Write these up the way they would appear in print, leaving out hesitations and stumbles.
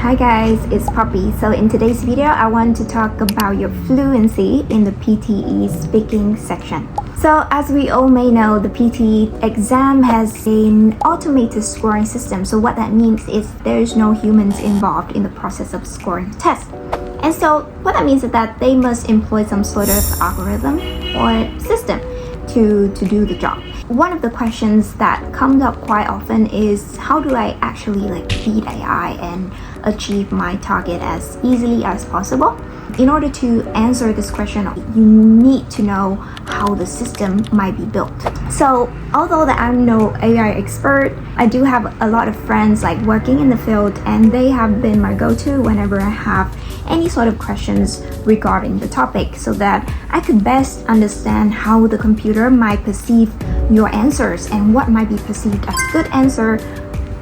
Hi guys, it's Poppy. So in today's video, I want to talk about your fluency in the PTE speaking section. So as we all may know, the PTE exam has an automated scoring system. So what that means is there's no humans involved in the process of scoring the test. And so what that means is that they must employ some sort of algorithm or system to do the job. One of the questions that comes up quite often is how do I actually beat AI and achieve my target as easily as possible? In order to answer this question, you need to know how the system might be built. So although that I'm no AI expert, I do have a lot of friends working in the field, and they have been my go-to whenever I have any sort of questions regarding the topic, so that I could best understand how the computer might perceive your answers and what might be perceived as good answer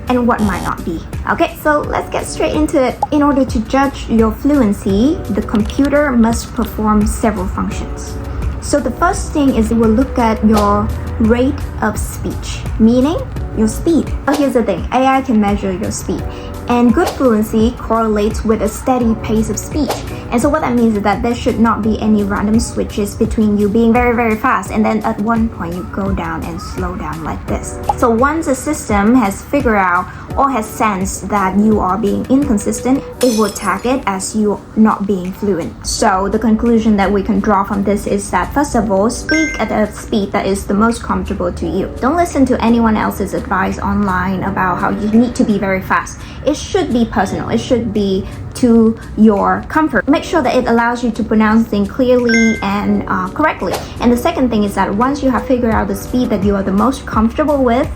and what might not be. Okay, so let's get straight into it. In order to judge your fluency, the computer must perform several functions. So the first thing is it will look at your rate of speech, meaning your speed. But here's the thing, AI can measure your speed, and good fluency correlates with a steady pace of speech. And so what that means is that there should not be any random switches between you being very, very fast and then at one point you go down and slow down like this. So once a system has figured out or has sensed that you are being inconsistent, it will tag it as you not being fluent. So the conclusion that we can draw from this is that first of all, speak at a speed that is the most comfortable to you. Don't listen to anyone else's advice online about how you need to be very fast. It should be personal. It should be to your comfort. Make sure that it allows you to pronounce things clearly and correctly. And the second thing is that once you have figured out the speed that you are the most comfortable with,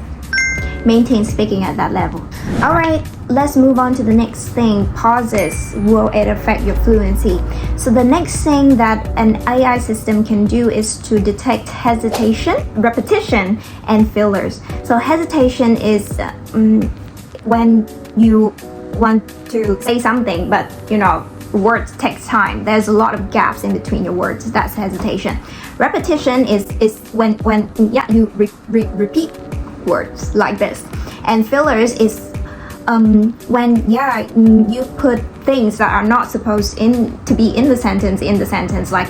maintain speaking at that level. Alright, let's move on to the next thing. Pauses. Will it affect your fluency? So the next thing that an AI system can do is to detect hesitation, repetition, and fillers. So hesitation is when you want to say something, but words takes time. There's a lot of gaps in between your words. That's hesitation. Repetition is when you repeat words like this. And fillers is when you put things that are not supposed to be in the sentence like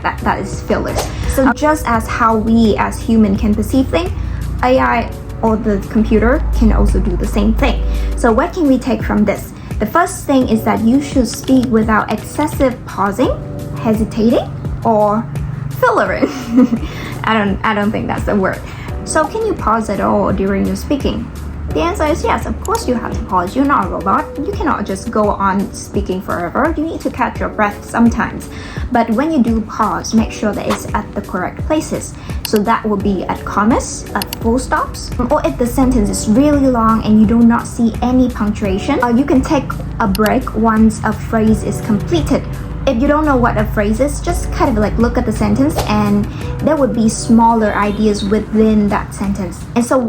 that. That is fillers. So just as how we as human can perceive things, AI or the computer can also do the same thing. So what can we take from this? The first thing is that you should speak without excessive pausing, hesitating, or fillering. I don't think that's the word. So can you pause at all during your speaking? The answer is yes, of course you have to pause. You're not a robot. You cannot just go on speaking forever. You need to catch your breath sometimes. But when you do pause, make sure that it's at the correct places. So that will be at commas, at full stops, or if the sentence is really long and you do not see any punctuation, you can take a break once a phrase is completed. If you don't know what a phrase is, just kind of look at the sentence, and there would be smaller ideas within that sentence. And so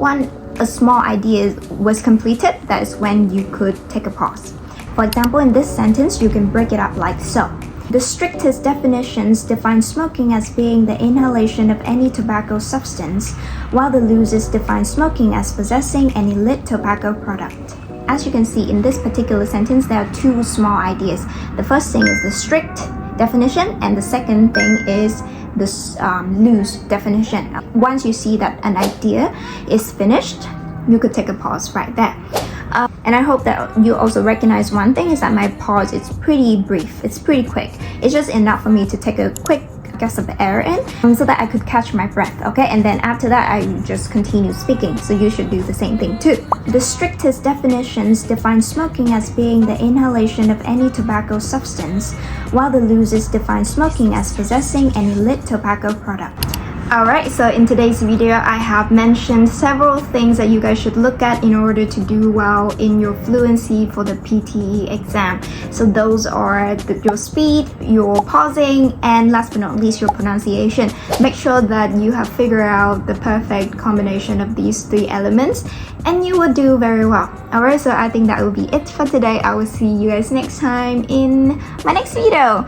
a small idea was completed, that is when you could take a pause. For example, in this sentence, you can break it up like so. The strictest definitions define smoking as being the inhalation of any tobacco substance, while the loosest define smoking as possessing any lit tobacco product. As you can see in this particular sentence, there are two small ideas. The first thing is the strict definition, and the second thing is the loose definition. Once you see that an idea is finished, you could take a pause right there. And I hope that you also recognize one thing is that my pause is pretty brief. It's pretty quick. It's just enough for me to take a quick guess of air in so that I could catch my breath, okay? And then after that, I just continue speaking. So you should do the same thing too. The strictest definitions define smoking as being the inhalation of any tobacco substance, while the loosest define smoking as possessing any lit tobacco product. Alright, so in today's video, I have mentioned several things that you guys should look at in order to do well in your fluency for the PTE exam. So those are your speed, your pausing, and last but not least, your pronunciation. Make sure that you have figured out the perfect combination of these three elements, and you will do very well. Alright, so I think that will be it for today. I will see you guys next time in my next video.